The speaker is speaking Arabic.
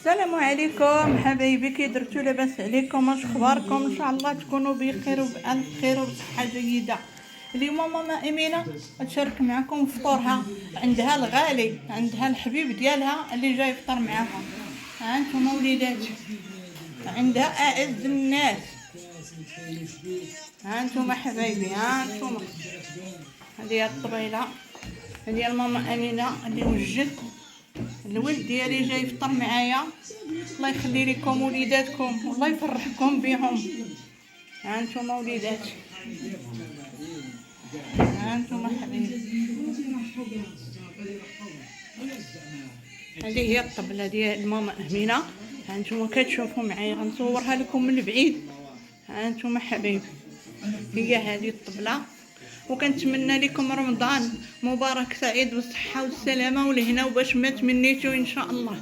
السلام عليكم حبايبي، كي درتو؟ لاباس عليكم؟ واش اخباركم؟ ان شاء الله تكونوا بخير وبالف خير وبصحه جيده. اليوم ماما امينه تشارك معكم فطورها. عندها الغالي، عندها الحبيب ديالها اللي جاي يفطر معاها. ها انتم وليداتي، عندها اعز الناس. ها انتم حبايبي، ها انتم. هذه الطبيله، هذه ماما امينه اللي وجدت الولد ديالي جاي يفطر معايا. الله يخلي لكم وليداتكم والله يفرحكم بهم. ها انتم وليداتي، ها انتم حبايبي. هذه هي الطبله ديال ماما امينه. ها انتم كتشوفوا معايا، غنصورها لكم من بعيد. ها انتم حبايبي، هي هذه الطبله. وكنتمنى لكم رمضان مبارك سعيد بالصحه والسلامه والهنا، وباش ما تمنيتو ان شاء الله.